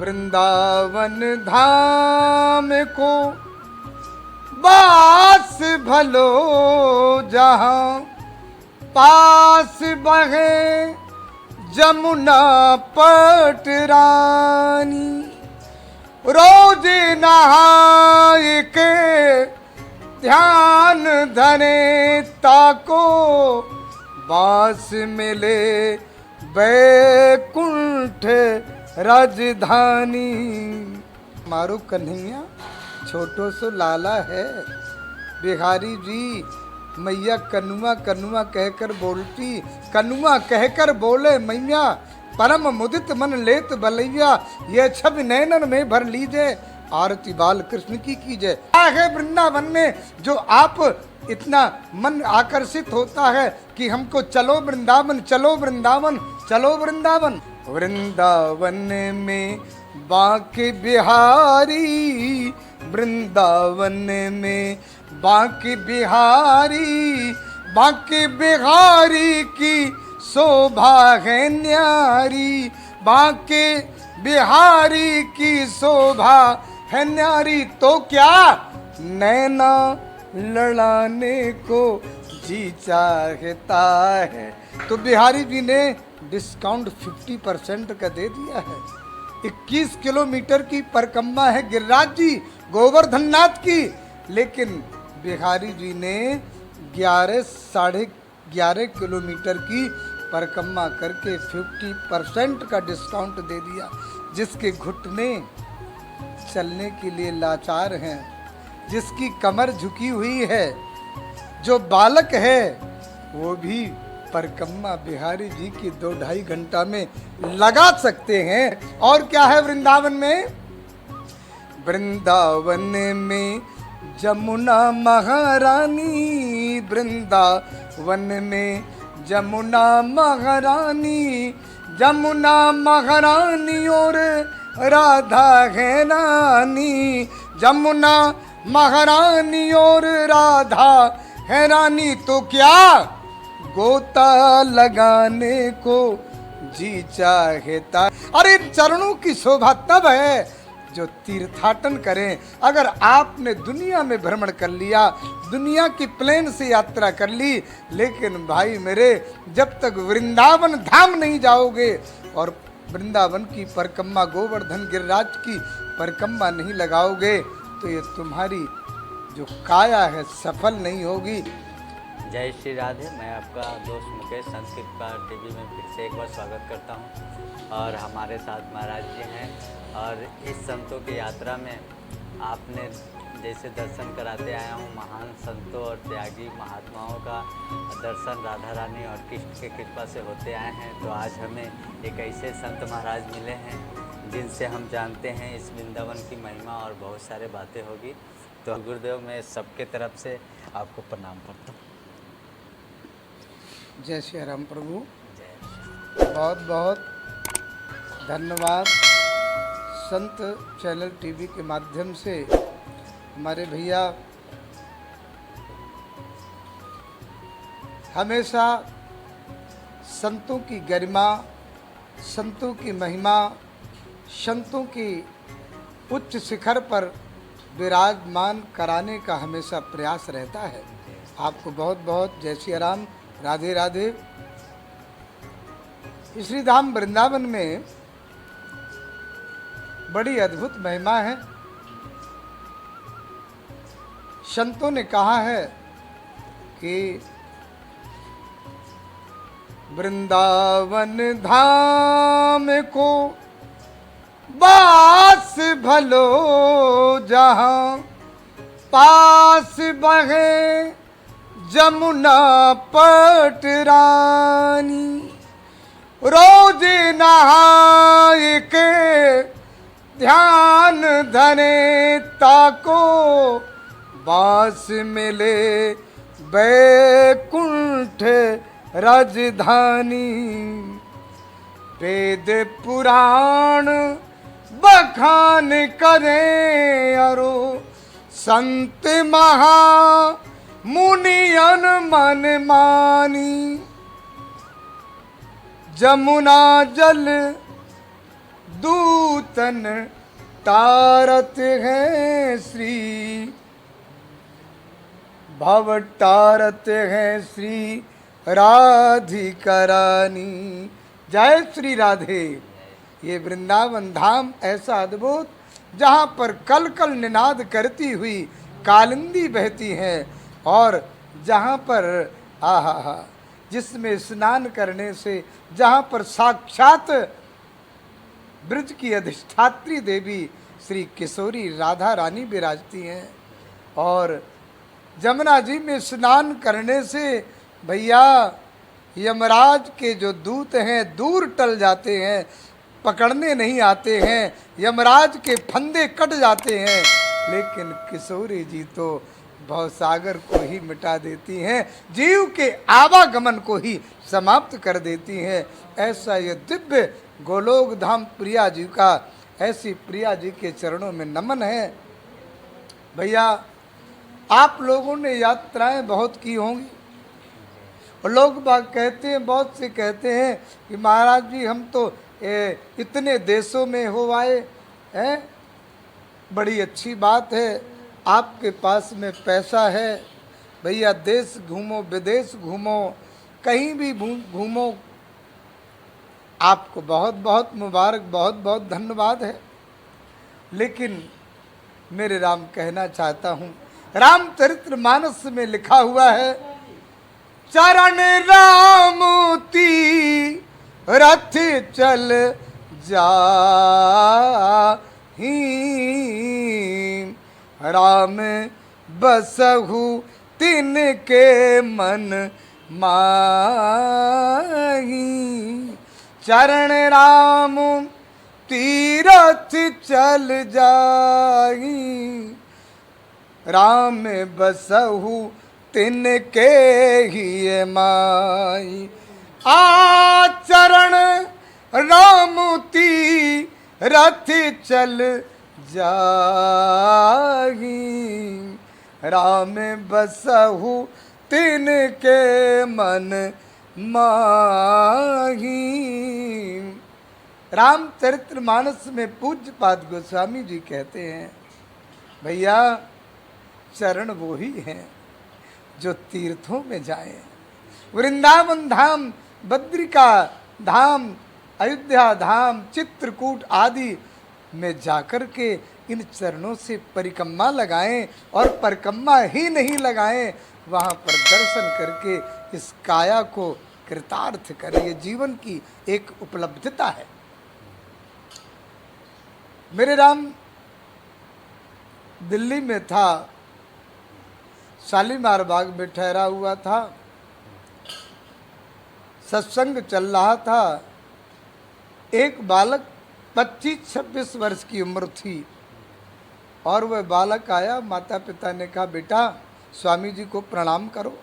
वृंदावन धाम को बास भलो जहाँ पास बहे जमुना पटरानी। रोज नहाय के ध्यान धरे ताको बास मिले बैकुंठ राजधानी। मारो कन्हैया छोटो सो लाला है, बिहारी जी मैया कनुआ कनुआ कहकर बोलती, कनुआ कहकर बोले मैया परम मुदित मन लेत बलैया, ये छब नैनन में भर लीजे आरती बाल कृष्ण की कीजिए। क्या है वृंदावन में जो आप इतना मन आकर्षित होता है कि हमको चलो वृंदावन, चलो वृंदावन, चलो वृंदावन। वृंदावन में बांके बिहारी, वृंदावन में बांके बिहारी, बांके बिहारी की शोभा है न्यारी, बांके बिहारी की शोभा है न्यारी। तो क्या नैना लड़ाने को जी चाहता है। तो बिहारी जी ने डिस्काउंट 50% का दे दिया है। 21 किलोमीटर की परिक्रमा है गिरिराज जी गोवर्धन नाथ की, लेकिन बिहारी जी ने 11-11.5 किलोमीटर की परिक्रमा करके 50% का डिस्काउंट दे दिया। जिसके घुटने चलने के लिए लाचार हैं, जिसकी कमर झुकी हुई है, जो बालक है, वो भी परिक्रमा बिहारी जी की 2-2.5 घंटा में लगा सकते हैं। और क्या है वृंदावन में? वृंदावन में जमुना महारानी, वृंदावन में जमुना महारानी, जमुना महारानी और राधा है रानी, जमुना महारानी और राधा है रानी। तो क्या गोता लगाने को जी चाहता। अरे चरणों की शोभा तब है जो तीर्थाटन करें। अगर आपने दुनिया में भ्रमण कर लिया, दुनिया की प्लेन से यात्रा कर ली, लेकिन भाई मेरे जब तक वृंदावन धाम नहीं जाओगे और वृंदावन की परिक्रमा गोवर्धन गिरिराज की परिक्रमा नहीं लगाओगे, तो ये तुम्हारी जो काया है सफल नहीं होगी। जय श्री राधे। मैं आपका दोस्त मुकेश संस्कृतकार टीवी में फिर से एक बार स्वागत करता हूं। और हमारे साथ महाराज जी हैं। और इस संतों की यात्रा में आपने जैसे दर्शन कराते आया हूं, महान संतों और त्यागी महात्माओं का दर्शन राधा रानी और कृष्ण की कृपा से होते आए हैं। तो आज हमें एक ऐसे संत महाराज मिले हैं जिनसे हम जानते हैं इस वृंदावन की महिमा और बहुत सारे बातें होगी। तो गुरुदेव मैं सबके तरफ से आपको प्रणाम करता हूँ। जय श्री राम प्रभु। बहुत बहुत धन्यवाद। संत चैनल टीवी के माध्यम से हमारे भैया हमेशा संतों की गरिमा, संतों की महिमा, संतों की उच्च शिखर पर विराजमान कराने का हमेशा प्रयास रहता है। आपको बहुत बहुत जय श्री राम, राधे राधे। श्री धाम वृंदावन में बड़ी अद्भुत महिमा है। संतों ने कहा है कि वृंदावन धाम को बास भलो जहाँ पास बहे जमुना पटरानी। रोज नहाय के ध्यान धरे ताको बास मिले बैकुंठ राजधानी। वेद पुराण बखान करें अरो संत महा मुनियन मन मानी। जमुना जल दूतन तारत हैं श्री, भव तारत हैं श्री राधिका रानी। जय श्री राधे। ये वृंदावन धाम ऐसा अद्भुत, जहाँ पर कल कल निनाद करती हुई कालिंदी बहती है, और जहाँ पर आहा जिसमें स्नान करने से, जहाँ पर साक्षात ब्रज की अधिष्ठात्री देवी श्री किशोरी राधा रानी विराजती हैं, और जमुना जी में स्नान करने से भैया यमराज के जो दूत हैं दूर टल जाते हैं, पकड़ने नहीं आते हैं, यमराज के फंदे कट जाते हैं, लेकिन किशोरी जी तो भवसागर को ही मिटा देती हैं, जीव के आवागमन को ही समाप्त कर देती हैं। ऐसा ये दिव्य गोलोक धाम प्रिया जी का, ऐसी प्रिया जी के चरणों में नमन है। भैया आप लोगों ने यात्राएं बहुत की होंगी, और लोग बाग कहते हैं, बहुत से कहते हैं कि महाराज जी हम तो इतने देशों में हो आए हैं। बड़ी अच्छी बात है, आपके पास में पैसा है भैया, देश घूमो विदेश घूमो, कहीं भी घूमो, आपको बहुत बहुत मुबारक, बहुत बहुत धन्यवाद है। लेकिन मेरे राम कहना चाहता हूँ, रामचरित्र मानस में लिखा हुआ है, चरण राम तीरथ चल जाहि, राम बसहु तिनके मन माही। चरण राम तीरथ चल जाहि, राम बसहु तिनके ही माई। आचरण राम तीरथ चल जाहि, राम बसहु तिनके मन माही। रामचरितमानस में पूज्यपाद गोस्वामी जी कहते हैं, भैया चरण वो ही हैं जो तीर्थों में जाए, वृंदावन धाम, बद्रिका धाम, अयोध्या धाम, चित्रकूट आदि में जाकर के इन चरणों से परिक्रमा लगाएं, और परिक्रमा ही नहीं लगाएं, वहाँ पर दर्शन करके इस काया को कृतार्थ करें। ये जीवन की एक उपलब्धता है। मेरे राम दिल्ली में था, शालीमार बाग में ठहरा हुआ था, सत्संग चल रहा था। एक बालक 25-26 वर्ष की उम्र थी, और वह बालक आया, माता पिता ने कहा बेटा स्वामी जी को प्रणाम करो,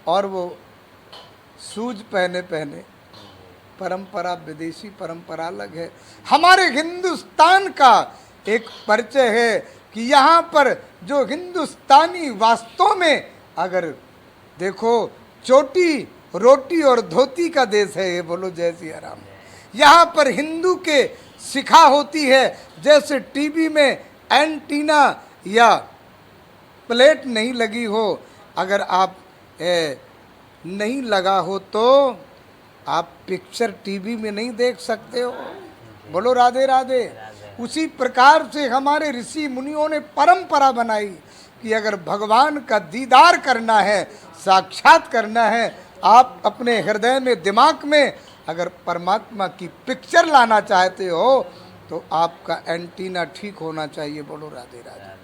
और वो सूज पहने परंपरा विदेशी परंपरा अलग है। हमारे हिंदुस्तान का एक परिचय है कि यहाँ पर जो हिंदुस्तानी वास्तव में अगर देखो चोटी रोटी और धोती का देश है ये, बोलो जय सिया राम। यहाँ पर हिंदू के शिखा होती है, जैसे टीवी में एंटीना या प्लेट नहीं लगी हो, अगर आप नहीं लगा हो तो आप पिक्चर टीवी में नहीं देख सकते हो। बोलो राधे राधे। उसी प्रकार से हमारे ऋषि मुनियों ने परंपरा बनाई कि अगर भगवान का दीदार करना है, साक्षात करना है, आप अपने हृदय में, दिमाग में अगर परमात्मा की पिक्चर लाना चाहते हो तो आपका एंटीना ठीक होना चाहिए। बोलो राधे राधे।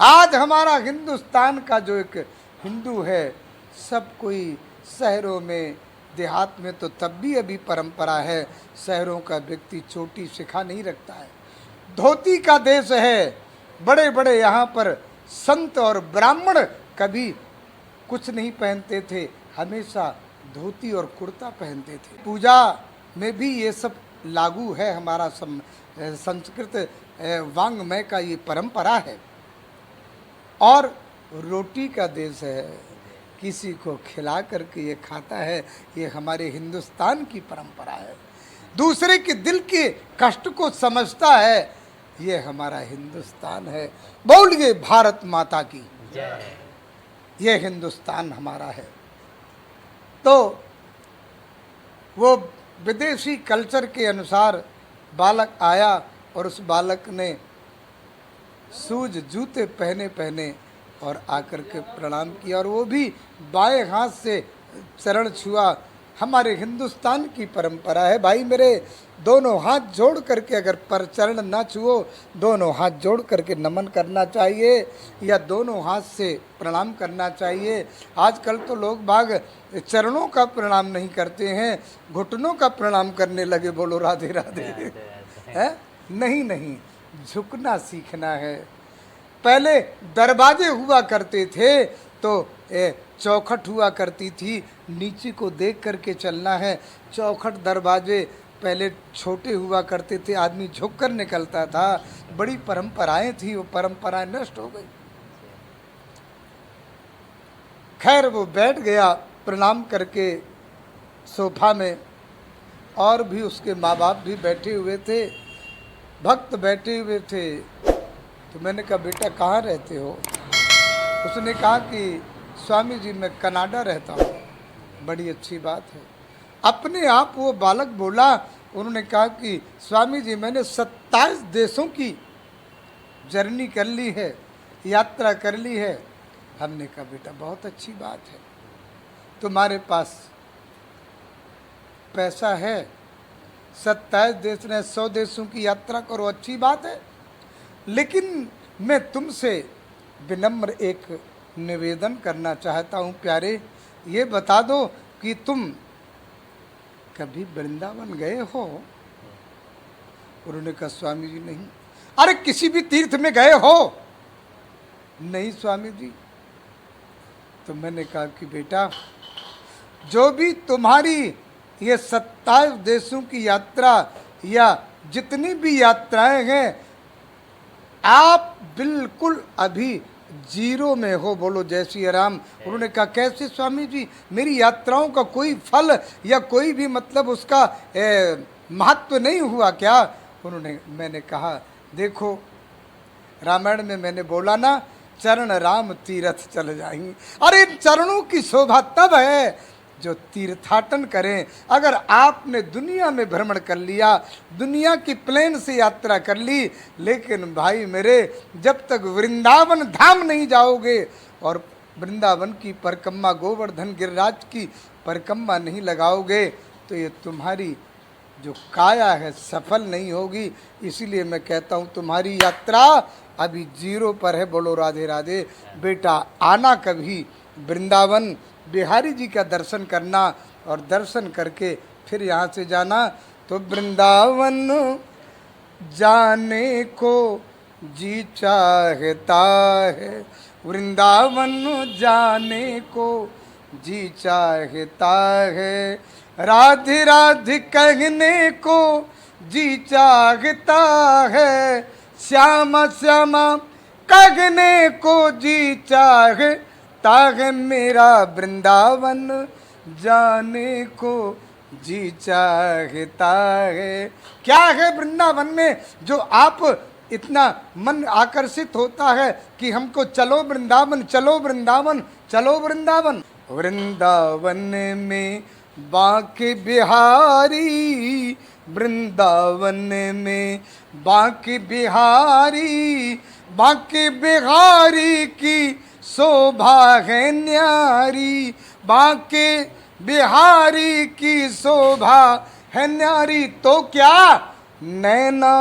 आज हमारा हिंदुस्तान का जो एक हिंदू है, सब कोई शहरों में, देहात में तो तब भी अभी परंपरा है, शहरों का व्यक्ति चोटी शिखा नहीं रखता है, धोती का देश है। बड़े बड़े यहाँ पर संत और ब्राह्मण कभी कुछ नहीं पहनते थे, हमेशा धोती और कुर्ता पहनते थे। पूजा में भी ये सब लागू है, हमारा संस्कृत वांग्मय का ये परंपरा है। और रोटी का देश है, किसी को खिला करके ये खाता है, ये हमारे हिंदुस्तान की परंपरा है। दूसरे के दिल के कष्ट को समझता है, ये हमारा हिंदुस्तान है। बोलिए भारत माता की जय। ये हिंदुस्तान हमारा है। तो वो विदेशी कल्चर के अनुसार बालक आया और उस बालक ने शूज जूते पहने पहने और आकर के प्रणाम किया, और वो भी बाएं हाथ से चरण छुआ। हमारे हिंदुस्तान की परंपरा है भाई मेरे, दोनों हाथ जोड़ करके, अगर पर चरण ना छुओ, दोनों हाथ जोड़ करके नमन करना चाहिए या दोनों हाथ से प्रणाम करना चाहिए। आजकल तो लोग बाग चरणों का प्रणाम नहीं करते हैं, घुटनों का प्रणाम करने लगे। बोलो राधे राधे। है नहीं नहीं, झुकना सीखना है। पहले दरवाजे हुआ करते थे तो चौखट हुआ करती थी, नीचे को देख करके चलना है। चौखट दरवाजे पहले छोटे हुआ करते थे, आदमी झुक कर निकलता था। बड़ी परंपराएं थी, वो परंपराएं नष्ट हो गई। खैर वो बैठ गया प्रणाम करके सोफा में, और भी उसके माँ बाप भी बैठे हुए थे, भक्त बैठे हुए थे। तो मैंने कहा बेटा कहाँ रहते हो? उसने कहा कि स्वामी जी मैं कनाडा रहता हूँ। बड़ी अच्छी बात है। अपने आप वो बालक बोला, उन्होंने कहा कि स्वामी जी मैंने 27 देशों की जर्नी कर ली है, यात्रा कर ली है। हमने कहा बेटा बहुत अच्छी बात है, तुम्हारे पास पैसा है, 27 देश ने 100 देशों की यात्रा करो, अच्छी बात है। लेकिन मैं तुमसे विनम्र एक निवेदन करना चाहता हूँ प्यारे, ये बता दो कि तुम कभी वृंदावन गए हो? उन्होंने कहा स्वामी जी नहीं। अरे किसी भी तीर्थ में गए हो? नहीं स्वामी जी। तो मैंने कहा कि बेटा जो भी तुम्हारी ये 27 देशों की यात्रा या जितनी भी यात्राएं हैं, आप बिल्कुल अभी जीरो में हो। बोलो जय श्री राम। उन्होंने कहा कैसे स्वामी जी, मेरी यात्राओं का कोई फल या कोई भी मतलब उसका महत्व नहीं हुआ क्या? मैंने कहा देखो रामायण में मैंने बोला ना, चरण राम तीर्थ चल जाएंगे। अरे चरणों की शोभा तब है जो तीर्थाटन करें। अगर आपने दुनिया में भ्रमण कर लिया, दुनिया की प्लेन से यात्रा कर ली, लेकिन भाई मेरे जब तक वृंदावन धाम नहीं जाओगे और वृंदावन की परिक्रमा, गोवर्धन गिरिराज की परिक्रमा नहीं लगाओगे, तो ये तुम्हारी जो काया है सफल नहीं होगी। इसीलिए मैं कहता हूँ तुम्हारी यात्रा अभी जीरो पर है। बोलो राधे राधे। बेटा आना कभी वृंदावन, बिहारी जी का दर्शन करना, और दर्शन करके फिर यहाँ से जाना। तो वृंदावन जाने को जी चाहता है, वृंदावन जाने को जी चाहता है, राधे राधे कहने को जी चाहता है, श्यामा श्यामा कहने को जी चाहता है, मेरा वृंदावन जाने को जी चाहता है। क्या है वृंदावन में जो आप इतना मन आकर्षित होता है कि हमको चलो वृंदावन, चलो वृंदावन, चलो वृंदावन। वृंदावन में बांके बिहारी, वृंदावन में बांके बिहारी, बांके बिहारी की शोभा है न्यारी, बांके बिहारी की शोभा है न्यारी। तो क्या नैना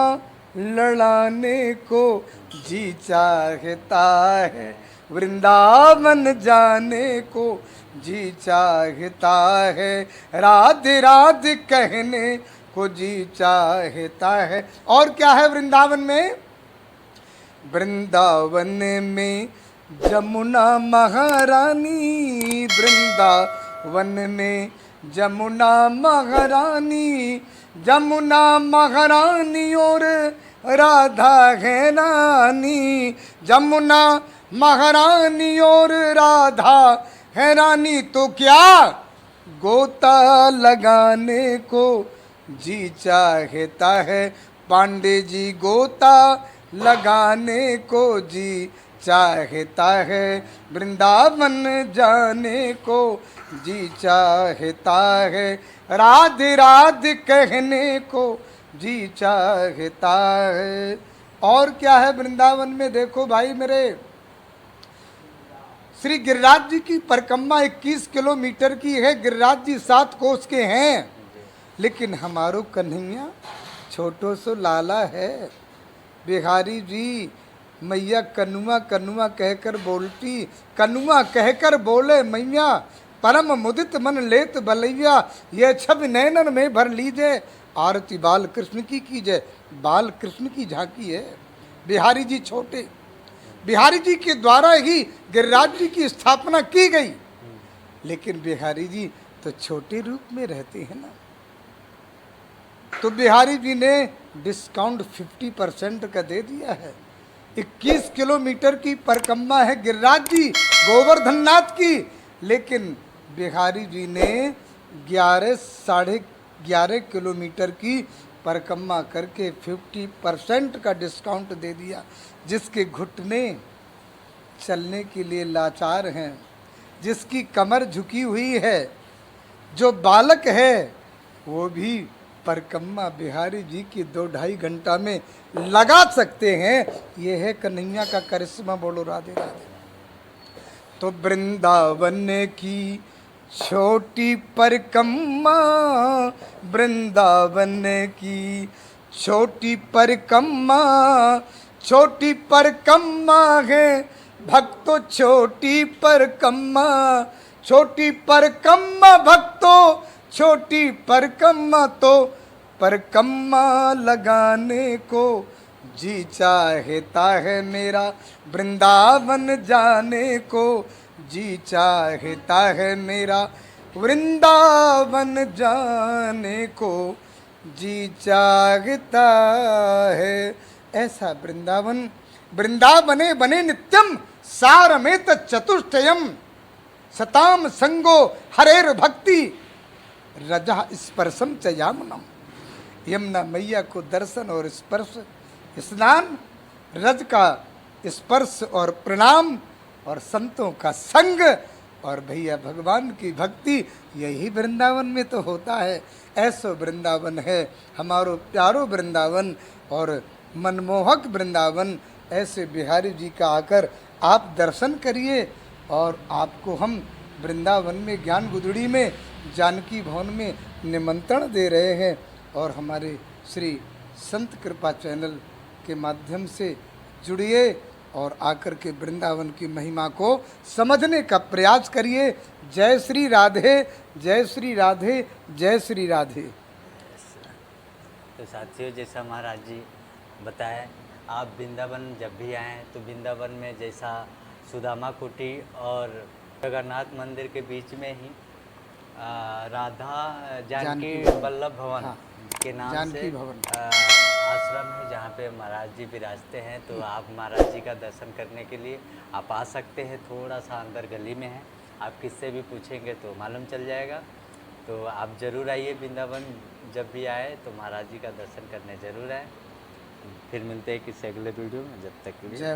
लड़ाने को जी चाहता है, वृंदावन जाने को जी चाहता है, राधे राधे कहने को जी चाहता है। और क्या है वृंदावन में? वृंदावन में जमुना महारानी, वृंदावन में जमुना महारानी, जमुना महारानी और राधा है रानी, जमुना महारानी और राधा है रानी। तो क्या गोता लगाने को जी चाहता है पांडे जी गोता लगाने को, जी चाहता है वृंदावन जाने को, जी चाहता है राधे राधे कहने को, जी चाहता है। और क्या है वृंदावन में, देखो भाई मेरे, श्री गिरिराज जी की परिक्रमा 21 किलोमीटर की है। गिरिराज जी 7 कोस के हैं, लेकिन हमारो कन्हैया छोटो सो लाला है। बिहारी जी मैया कनुआ कनुआ कहकर बोलती, कनुआ कहकर बोले मैया, परम मुदित मन लेत बलैया, ये छब नैनन में भर लीजे, आरती बाल कृष्ण की कीजय। बाल कृष्ण की झांकी है। बिहारी जी छोटे, बिहारी जी के द्वारा ही गिरिराज जी की स्थापना की गई, लेकिन बिहारी जी तो छोटे रूप में रहते हैं ना, तो बिहारी जी ने डिस्काउंट 50% का दे दिया है। 21 किलोमीटर की परिक्रमा है गिरिराज जी गोवर्धन नाथ की, लेकिन बिहारी जी ने 11 किलोमीटर की परिक्रमा करके 50% का डिस्काउंट दे दिया। जिसके घुटने चलने के लिए लाचार हैं, जिसकी कमर झुकी हुई है, जो बालक है, वो भी परिक्रमा बिहारी जी की 2-2.5 घंटा में लगा सकते हैं। ये है कन्हैया का करिश्मा। बोलो राधे राधे। तो वृंदावन की छोटी परिक्रमा, वृंदावन की छोटी परिक्रमा, छोटी परिक्रमा है भक्तो, छोटी परिक्रमा, छोटी परिक्रमा भक्तो, छोटी परिक्रमा तो परिक्रमा लगाने को, जी चाहता है मेरा वृंदावन जाने को, जी चाहता है मेरा वृंदावन जाने को, जी चाहता है। ऐसा वृंदावन, वृंदावने बने नित्यम सारमेत चतुष्टयम, सताम संगो हरेर भक्ति रजा स्पर्शम च यामनम। यमुना मैया को दर्शन और स्पर्श, स्नान, रज का स्पर्श और प्रणाम, और संतों का संग, और भैया भगवान की भक्ति, यही वृंदावन में तो होता है। ऐसो वृंदावन है हमारो प्यारो वृंदावन और मनमोहक वृंदावन। ऐसे बिहारी जी का आकर आप दर्शन करिए, और आपको हम वृंदावन में ज्ञान गुदड़ी में जानकी भवन में निमंत्रण दे रहे हैं। और हमारे श्री संत कृपा चैनल के माध्यम से जुड़िए और आकर के वृंदावन की महिमा को समझने का प्रयास करिए। जय श्री राधे, जय श्री राधे, जय श्री राधे। तो साथियों, जैसा महाराज जी बताएं, आप वृंदावन जब भी आएँ तो वृंदावन में जैसा सुदामा कुटी और जगन्नाथ मंदिर के बीच में ही राधा जानकी वल्लभ भवन के नाम से आश्रम है, जहाँ पे महाराज जी विराजते हैं। तो आप महाराज जी का दर्शन करने के लिए आप आ सकते हैं। थोड़ा सा अंदर गली में है, आप किससे भी पूछेंगे तो मालूम चल जाएगा। तो आप ज़रूर आइए वृंदावन, जब भी आए तो महाराज जी का दर्शन करने ज़रूर आए। फिर मिलते हैं किसी अगले वीडियो में, जब तक के लिए जय।